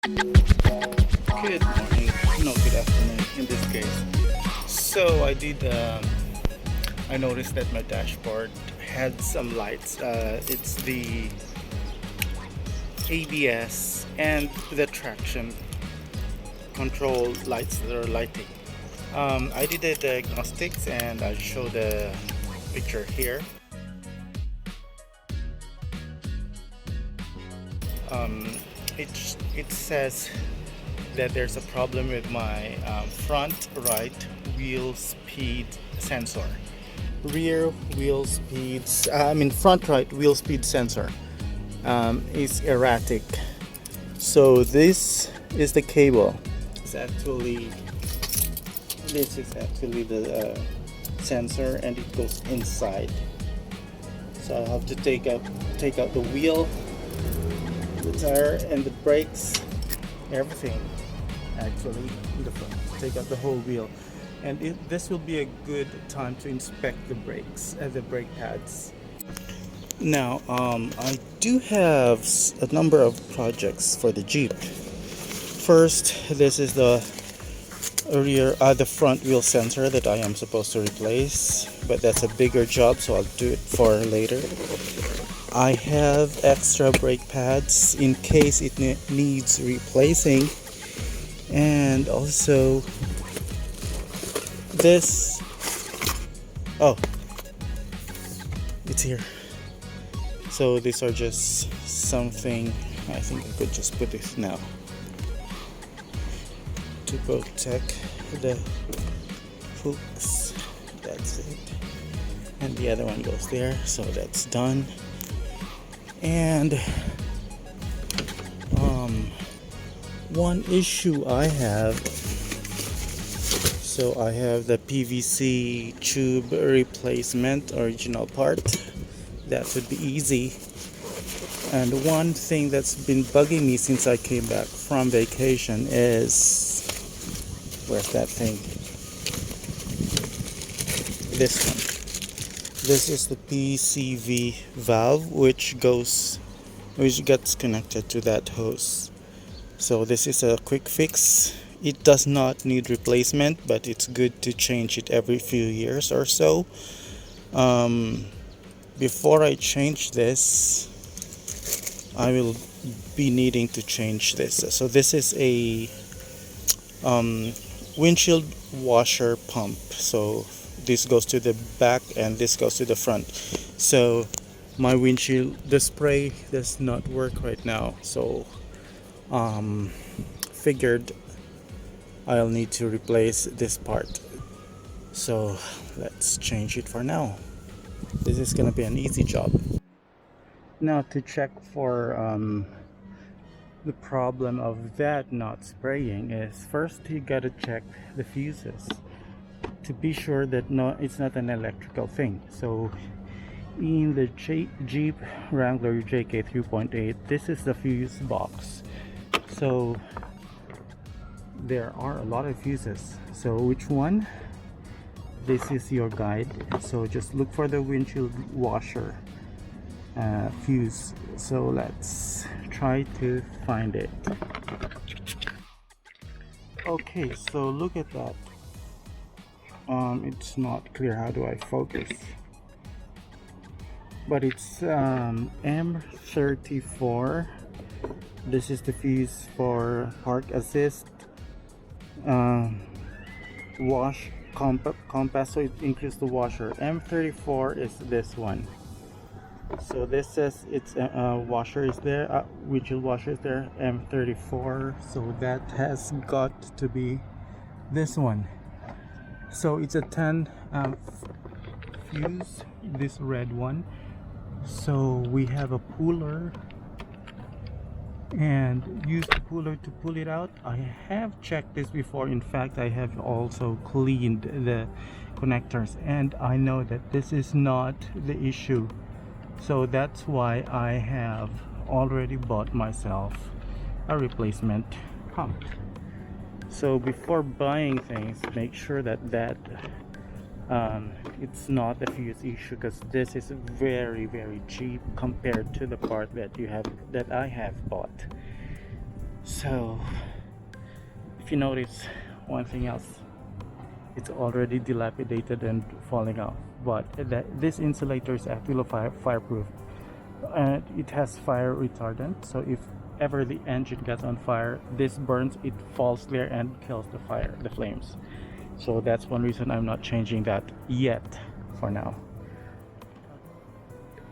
Good morning, no, good afternoon in this case. So I noticed that my dashboard had some lights. It's the ABS and the traction control lights that are lighting. I did the diagnostics and I show the picture here. Um, it says that there's a problem with my front right wheel speed sensor. Rear wheel speeds, front right wheel speed sensor is erratic. So this is the cable. It's actually this is actually the sensor, and it goes inside. So I have to take out the wheel, the tire, and the brakes, everything. Actually, in the front, take out the whole wheel, and this will be a good time to inspect the brakes and the brake pads. Now, I do have a number of projects for the Jeep. First, this is the front wheel sensor that I am supposed to replace, but that's a bigger job, so I'll do it for later. I have extra brake pads in case it needs replacing, and also this. Oh, it's here. So these are just something I think I could just put this now to protect the hooks. That's it. And the other one goes there, so that's done. And one issue I have, so I have the PVC tube replacement original part. That would be easy. And one thing that's been bugging me since I came back from vacation is, where's that thing? This one. This is the PCV valve, which gets connected to that hose. So this is a quick fix. It does not need replacement, but it's good to change it every few years or so. Before I change this, I will be needing to change this. So this is a windshield washer pump. So this goes to the back and this goes to the front. So my windshield, the spray does not work right now. So figured I'll need to replace this part. So let's change it for now. This is gonna be an easy job. Now to check for the problem of that not spraying is, first you gotta check the fuses to be sure that it's not an electrical thing. So in the Jeep Wrangler JK 3.8, this is the fuse box. So there are a lot of fuses. So which one? This is your guide. So just look for the windshield washer fuse. So let's try to find it. Okay, so look at that. It's not clear. How do I focus? But it's M34. This is the fuse for park assist, wash compass, so it includes the washer. M34 is this one. So this says it's washer is there, windshield washer is there, M34. So that has got to be this one. So it's a 10 amp fuse, this red one. So we have a puller and use the puller to pull it out. I have checked this before. In fact, I have also cleaned the connectors, and I know that this is not the issue. So that's why I have already bought myself a replacement pump. So before buying things, make sure that it's not a fuse issue, because this is very cheap compared to the part that I have bought. So if you notice one thing else, it's already dilapidated and falling off, but this insulator is actually fireproof, and it has fire retardant, so if ever the engine gets on fire, this burns, it falls there and kills the flames. So that's one reason I'm not changing that yet for now.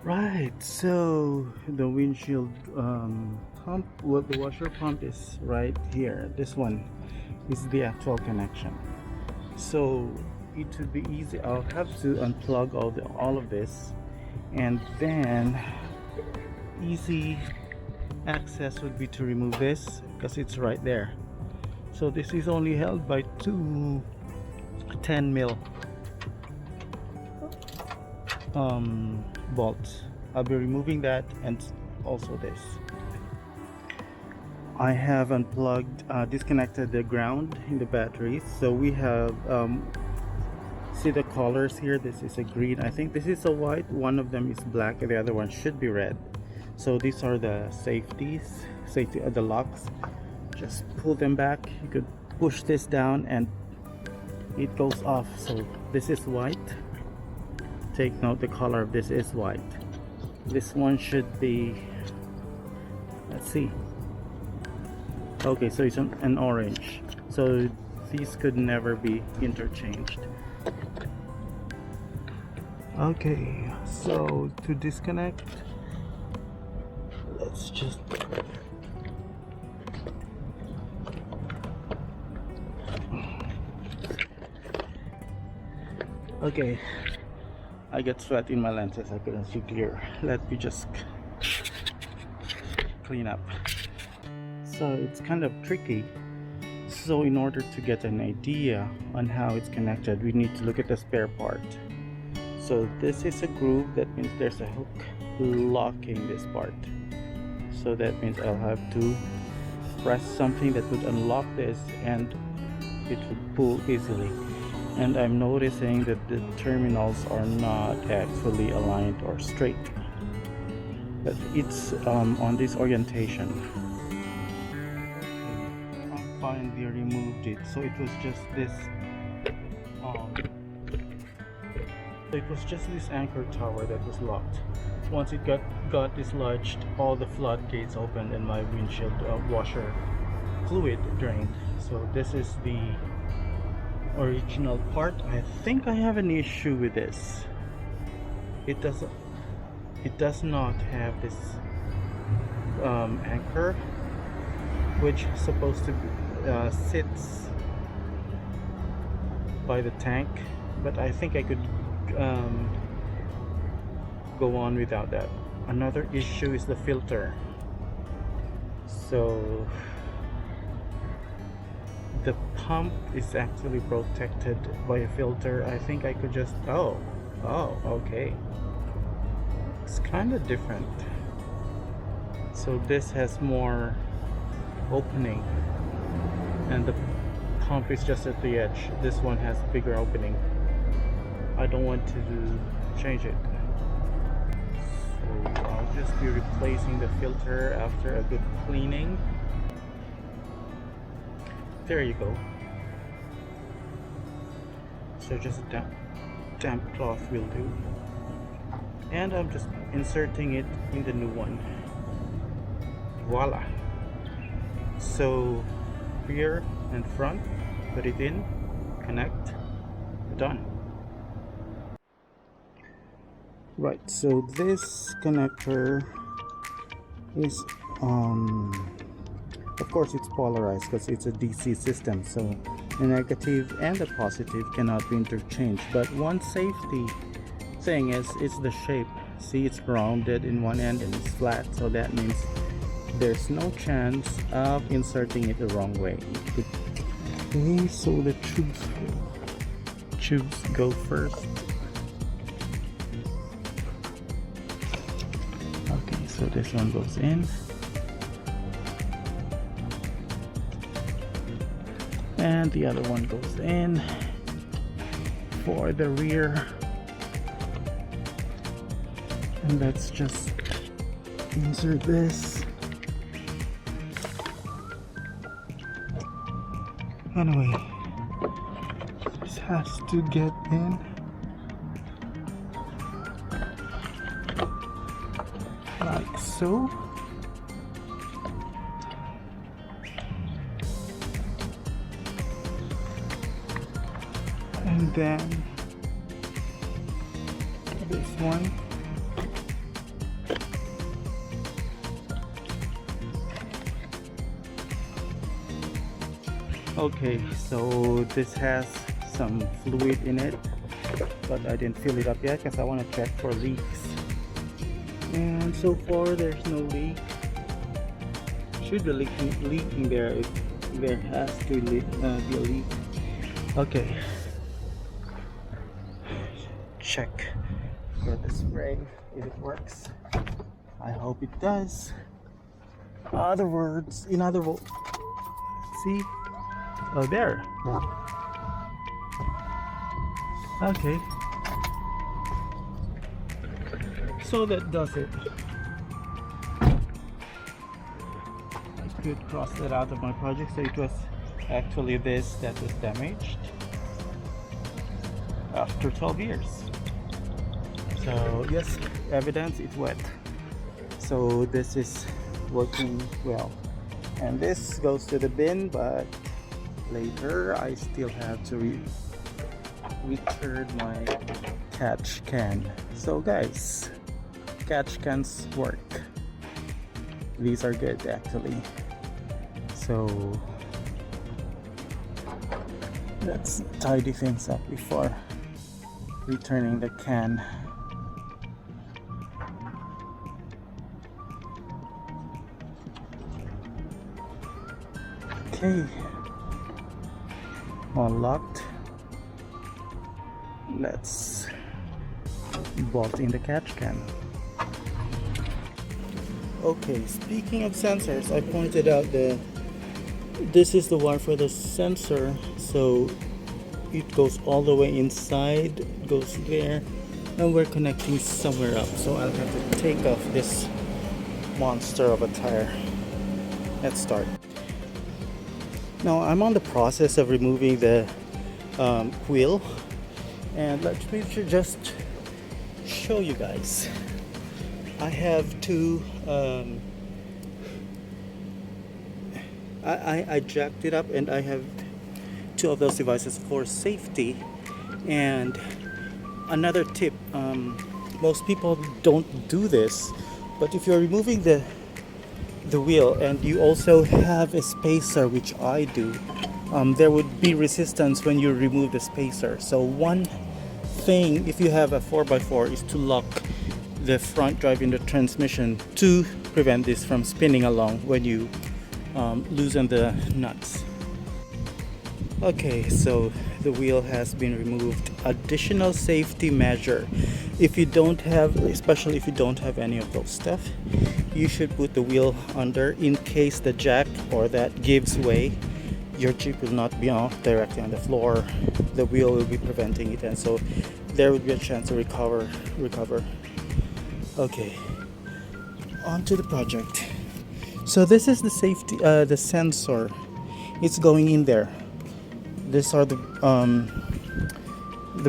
Right, so the windshield pump, well, the washer pump is right here. This one is the actual connection. So it would be easy. I'll have to unplug all of this, and then easy access would be to remove this because it's right there. So this is only held by two 10 mil bolts. I'll be removing that, and also this. I have unplugged, disconnected the ground in the batteries. So we have see the colors here. This is a green, I think this is a white, one of them is black, and the other one should be red. So these are the safety the locks. Just pull them back. You could push this down and it goes off. So this is white. Take note, the color of this is white. This one should be, let's see, okay, so it's an orange. So these could never be interchanged. Okay, so to disconnect, let's just okay, I get sweat in my lenses, I couldn't see clear. Let me just clean up. So it's kind of tricky. So in order to get an idea on how it's connected, we need to look at the spare part. So this is a groove, that means there's a hook locking this part. So that means I'll have to press something that would unlock this and it would pull easily. And I'm noticing that the terminals are not actually aligned or straight, but it's on this orientation. I finally removed it. So it was just this anchor tower that was locked. Once it got dislodged, all the floodgates opened and my windshield washer fluid drained. So this is the original part. I think I have an issue with this. It does not have this anchor, which is supposed to sits by the tank, but I think I could go on without that. Another issue is the filter. So the pump is actually protected by a filter. I think I could just okay, it's kind of different. So this has more opening and the pump is just at the edge. This one has bigger opening. I don't want to change it, so I'll just be replacing the filter after a good cleaning. There you go. So just a damp cloth will do, and I'm just inserting it in the new one. Voila. So rear and front, put it in, connect, done. Right, so this connector is of course it's polarized because it's a DC system, so the negative and the positive cannot be interchanged. But one safety thing is it's the shape. See, it's rounded in one end and it's flat, so that means there's no chance of inserting it the wrong way. Okay, so the tubes go first. Okay, so this one goes in, and the other one goes in for the rear. And let's just insert this. Anyway, this has to get in like so. And then this one. Okay, so this has some fluid in it, but I didn't fill it up yet because I want to check for leaks. And so far there's no leak. Should be leaking there if there has to be a leak. Okay, check for the spray if it works. I hope it does. In other words, see? Oh, there. Okay. So that does it. I could cross that out of my project. So it was actually this that was damaged after 12 years. So yes, evidence it's wet. So this is working well. And this goes to the bin, but later I still have to return my catch can. So guys, catch cans work. These are good actually. So let's tidy things up before returning the can. Okay, all locked. Let's bolt in the catch can. Okay, speaking of sensors, I pointed out this is the wire for the sensor, so it goes all the way inside, goes there, and we're connecting somewhere else. So I'll have to take off this monster of a tire. Let's start. Now I'm on the process of removing the wheel, and let me just show you guys. I have two I jacked it up, and I have two of those devices for safety. And another tip, most people don't do this, but if you're removing the wheel and you also have a spacer, which I do, there would be resistance when you remove the spacer. So one thing, if you have a 4x4, is to lock the front drive in the transmission to prevent this from spinning along when you loosen the nuts. Okay, so the wheel has been removed. Additional safety measure, if you don't have, especially if you don't have any of those stuff, you should put the wheel under in case the jack or that gives way. Your Jeep will not be directly on the floor. The wheel will be preventing it, and so there would be a chance to recover. Okay, on to the project. So this is the safety, the sensor. It's going in there. These are the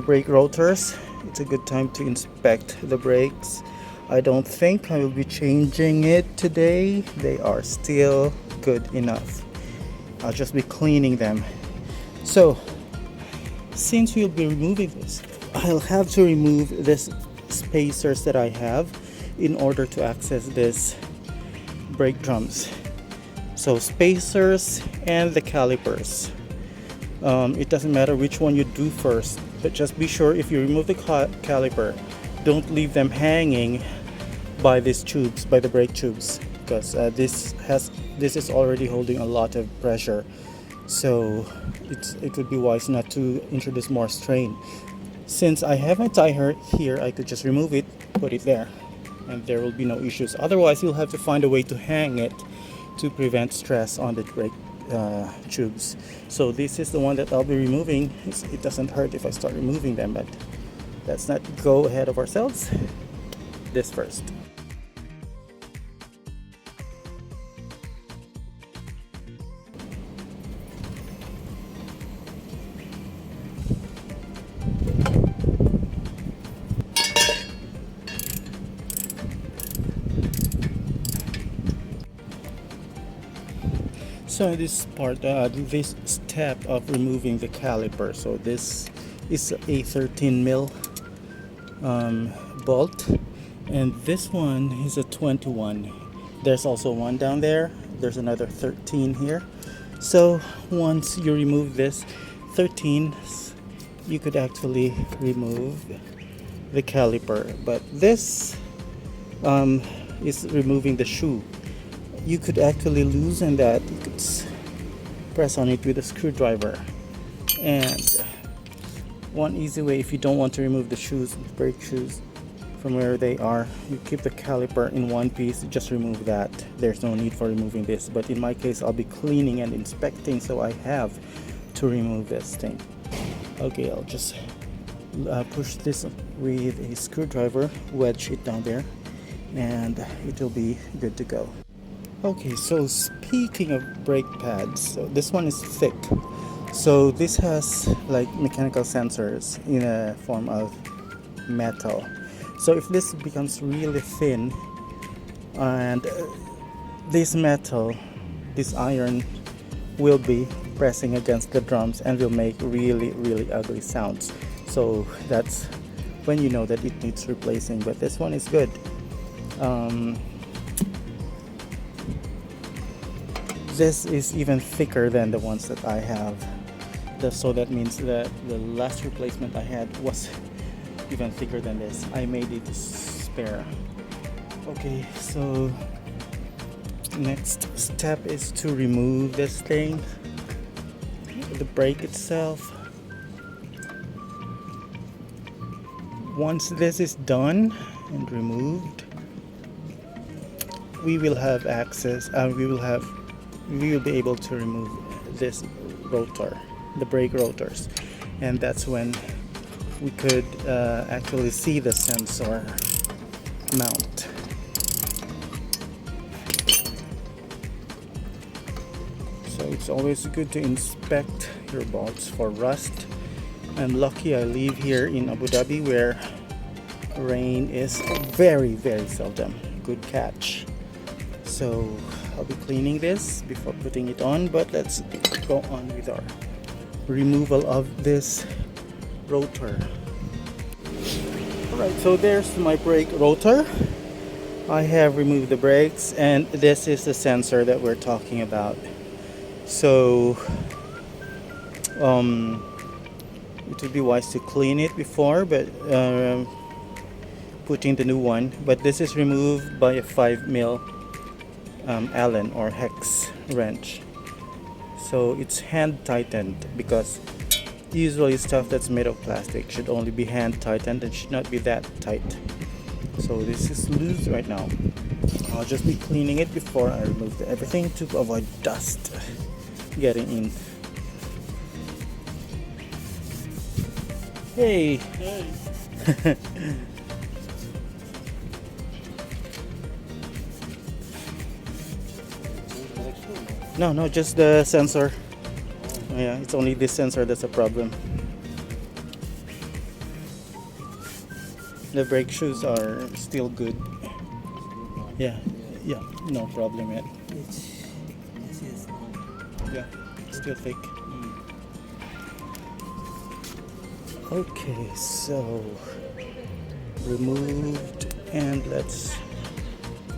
brake rotors. It's a good time to inspect the brakes. I don't think I will be changing it today. They are still good enough. I'll just be cleaning them. So since we'll be removing this, I'll have to remove this spacers that I have in order to access this brake drums. So spacers and the calipers. It doesn't matter which one you do first, but just be sure if you remove the caliper, don't leave them hanging by these tubes, by the brake tubes, because this is already holding a lot of pressure. So it would be wise not to introduce more strain. Since I have my tire here, I could just remove it, put it there, and there will be no issues. Otherwise, you'll have to find a way to hang it to prevent stress on the brake tubes. So this is the one that I'll be removing. It doesn't hurt if I start removing them, but let's not go ahead of ourselves. This first. So this part, this step of removing the caliper. So this is a 13 mil bolt, and this one is a 21. There's also one down there. There's another 13 here. So once you remove this 13, you could actually remove the caliper. But this is removing the shoe. You could actually loosen that. You could press on it with a screwdriver. And one easy way, if you don't want to remove the shoes, brake shoes, from where they are, you keep the caliper in one piece, just remove that. There's no need for removing this, but in my case I'll be cleaning and inspecting, so I have to remove this thing. Okay, I'll just push this with a screwdriver, wedge it down there, and it will be good to go. Okay, so speaking of brake pads, so this one is thick, so this has like mechanical sensors in a form of metal. So if this becomes really thin, and this metal, this iron, will be pressing against the drums and will make really ugly sounds. So that's when you know that it needs replacing. But this one is good. This is even thicker than the ones that I have. So that means that the last replacement I had was even thicker than this. I made it spare. Okay, so next step is to remove this thing, the brake itself. Once this is done and removed, we will have access, we will be able to remove this rotor, the brake rotors, and that's when we could actually see the sensor mount. So it's always good to inspect your bolts for rust. I'm lucky I live here in Abu Dhabi, where rain is very seldom. Good catch. So I'll be cleaning this before putting it on, but let's go on with our removal of this rotor. Alright, so there's my brake rotor. I have removed the brakes, and this is the sensor that we're talking about. So it would be wise to clean it before, but putting the new one. But this is removed by a 5 mil Allen or hex wrench. So it's hand tightened, because usually stuff that's made of plastic should only be hand tightened and should not be that tight. So this is loose right now. I'll just be cleaning it before I remove everything to avoid dust getting in. Hey! No, just the sensor. Yeah, it's only this sensor that's a problem. The brake shoes are still good. Yeah, no problem yet. Yeah, still thick. Okay, so removed, and let's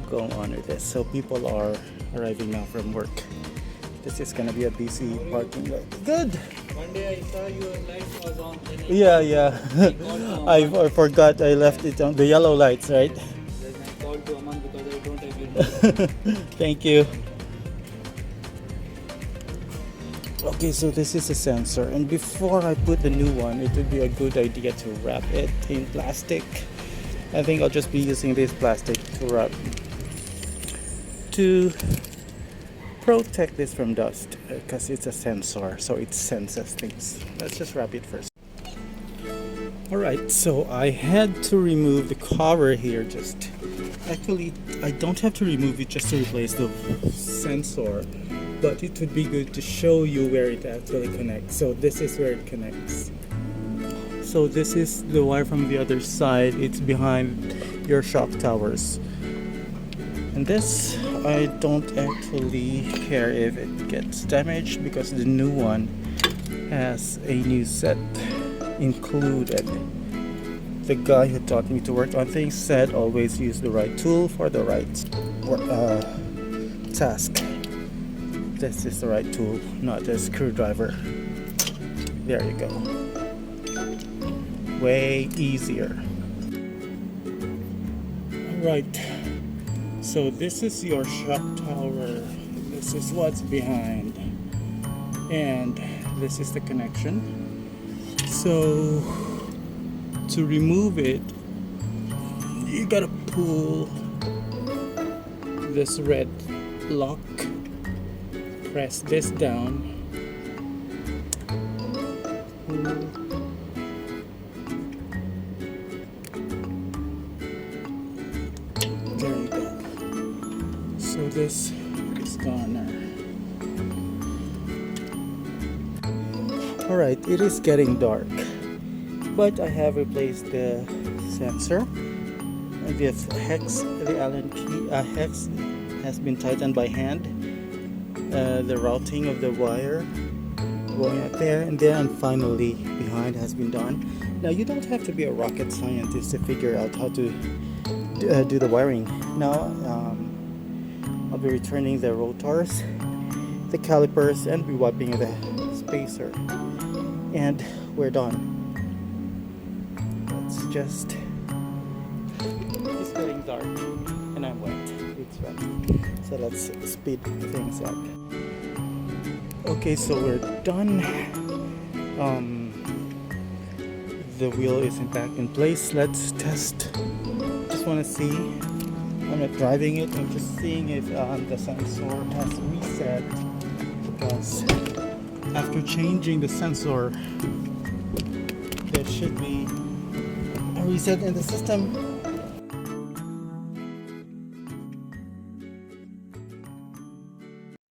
go on with this. So people are arriving now from work. This is gonna be a busy parking lot. Good. One day I saw your light was on. Yeah. I forgot I left it on the yellow lights, right? Then I called to Aman because I don't have your number. Thank you. Okay, so this is a sensor, and before I put the new one, it would be a good idea to wrap it in plastic. I think I'll just be using this plastic to wrap to protect this from dust, because it's a sensor, so it senses things. Let's just wrap it first. Alright, so I had to remove the cover here. Actually, I don't have to remove it just to replace the sensor, but it would be good to show you where it actually connects. So this is where it connects. So this is the wire from the other side. It's behind your shock towers. And this, I don't actually care if it gets damaged because the new one has a new set included. The guy who taught me to work on things said always use the right tool for the right task. This is the right tool, not a screwdriver. There you go. Way easier. Alright, so this is your shock tower. This is what's behind. And this is the connection. So to remove it, you gotta pull this red lock, press this down, there you go. So this is gone now. Alright, it is getting dark, but I have replaced the sensor. The Allen key hex has been tightened by hand. The routing of the wire going out there, and then finally behind has been done. Now you don't have to be a rocket scientist to figure out how to do the wiring. Now I'll be returning the rotors, the calipers, and be wiping the spacer, and we're done. It's getting dark and I'm wet. It's wet. So let's speed things up. Okay, so we're done. The wheel isn't back in place. Let's test. Just want to see. I'm not driving it. I'm just seeing if the sensor has reset. Because after changing the sensor, there should be a reset in the system.